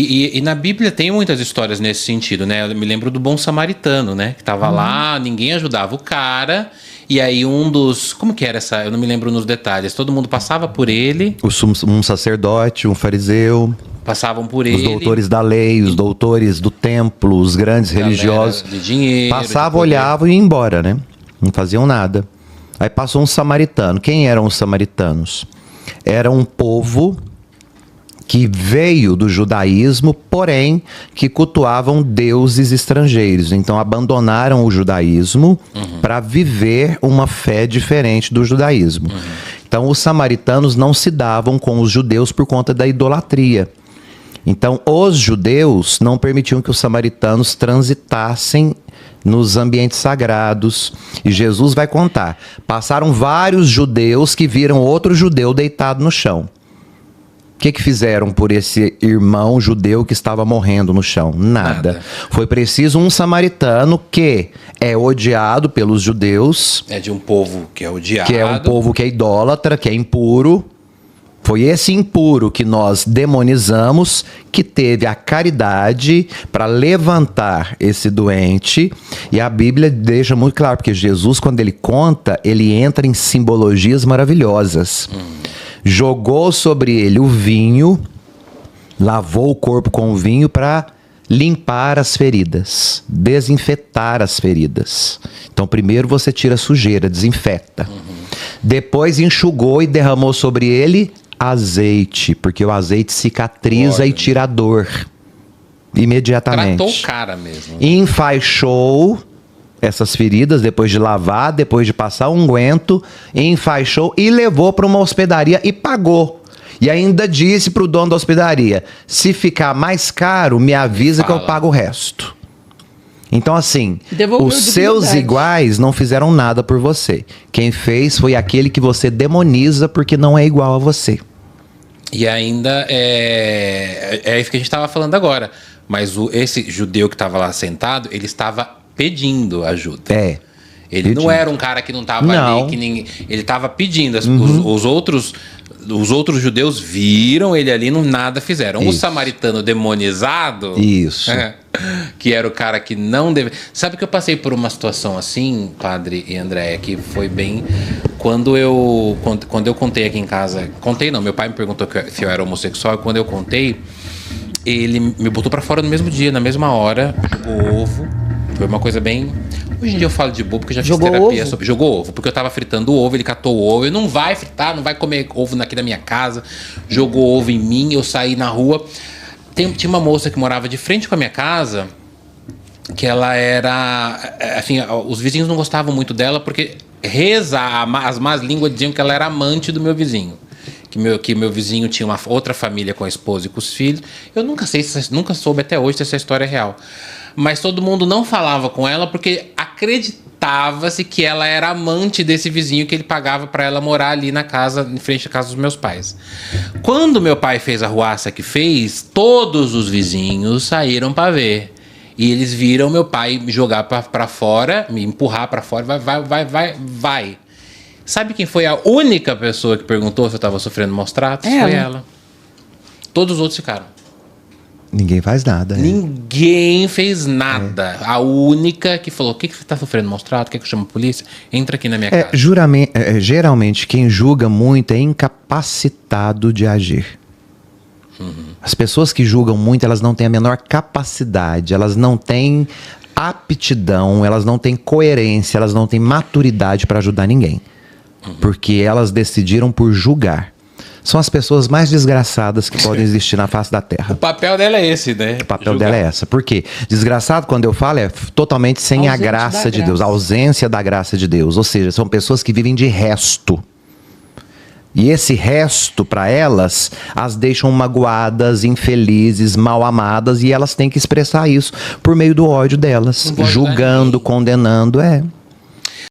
E na Bíblia tem muitas histórias nesse sentido, né? Eu me lembro do bom samaritano, né? Que tava lá, ninguém ajudava o cara. E aí um dos... Como que era essa? Eu não me lembro nos detalhes. Todo mundo passava por ele. Um sacerdote, um fariseu. Passavam por Os ele. doutores da lei, os doutores do templo, os grandes religiosos. De dinheiro. Passavam, olhavam e iam embora, né? Não faziam nada. Aí passou um samaritano. Quem eram os samaritanos? Era um povo que veio do judaísmo, porém que cultuavam deuses estrangeiros. Então abandonaram o judaísmo para viver uma fé diferente do judaísmo. Então os samaritanos não se davam com os judeus por conta da idolatria. Então os judeus não permitiam que os samaritanos transitassem nos ambientes sagrados. E Jesus vai contar. Passaram vários judeus que viram outro judeu deitado no chão. O que fizeram por esse irmão judeu que estava morrendo no chão? Nada. Foi preciso um samaritano que é odiado pelos judeus. É de um povo que é odiado. Que é um povo que é idólatra, que é impuro. Foi esse impuro que nós demonizamos, que teve a caridade para levantar esse doente. E a Bíblia deixa muito claro, porque Jesus, quando ele conta, ele entra em simbologias maravilhosas. Jogou sobre ele o vinho, lavou o corpo com o vinho para limpar as feridas, desinfetar as feridas. Então primeiro você tira a sujeira, desinfeta. Depois enxugou e derramou sobre ele azeite, porque o azeite cicatriza e tira a dor imediatamente. Tratou o cara mesmo. Enfaixou essas feridas, depois de lavar, depois de passar unguento, enfaixou e levou para uma hospedaria e pagou. E ainda disse para o dono da hospedaria: se ficar mais caro, me avisa que eu pago o resto. Então assim, os seus iguais não fizeram nada por você. Quem fez foi aquele que você demoniza porque não é igual a você. E ainda é isso que a gente estava falando agora. Mas esse judeu que estava lá sentado, ele estava pedindo ajuda. Ele não era um cara que não estava ali, que ninguém, ele estava pedindo. Os outros judeus viram ele ali, não nada fizeram. O samaritano demonizado, que era o cara que não deve... Sabe que eu passei por uma situação assim, Padre e Andréia, que foi bem... Quando eu contei aqui em casa... Contei não, meu pai me perguntou se eu era homossexual, e quando eu contei, ele me botou pra fora no mesmo dia, na mesma hora, jogou ovo. Foi uma coisa bem... Hoje em dia eu falo de bobo porque eu já fiz terapia sobre... Jogou ovo, porque eu tava fritando o ovo, ele catou o ovo. Ele não vai fritar, não vai comer ovo aqui na minha casa. Jogou ovo em mim, eu saí na rua. Tinha uma moça que morava de frente com a minha casa, que ela era... Assim, os vizinhos não gostavam muito dela, porque as más línguas diziam que ela era amante do meu vizinho. Que meu vizinho tinha uma outra família com a esposa e com os filhos. Eu nunca soube até hoje se essa história é real. Mas todo mundo não falava com ela porque acreditava-se que ela era amante desse vizinho que ele pagava para ela morar ali na casa, em frente à casa dos meus pais. Quando meu pai fez a ruaça que fez, todos os vizinhos saíram para ver. E eles viram meu pai me jogar para fora, me empurrar para fora, vai. Sabe quem foi a única pessoa que perguntou se eu estava sofrendo maus tratos? Foi ela. Todos os outros ficaram. Ninguém faz nada. Ninguém fez nada. A única que falou: o que você está sofrendo maus tratos? Quer que eu chame a polícia? Entra aqui na minha casa. Geralmente, quem julga muito é incapacitado de agir. As pessoas que julgam muito, elas não têm a menor capacidade, elas não têm aptidão, elas não têm coerência, elas não têm maturidade para ajudar ninguém. Porque elas decidiram por julgar. São as pessoas mais desgraçadas que podem existir na face da Terra. O papel dela é esse, né? O papel dela é essa. Por quê? Desgraçado, quando eu falo, é totalmente sem a graça de Deus. A ausência da graça de Deus. Ou seja, são pessoas que vivem de resto. E esse resto, para elas, as deixam magoadas, infelizes, mal amadas. E elas têm que expressar isso por meio do ódio delas. Julgando, condenando.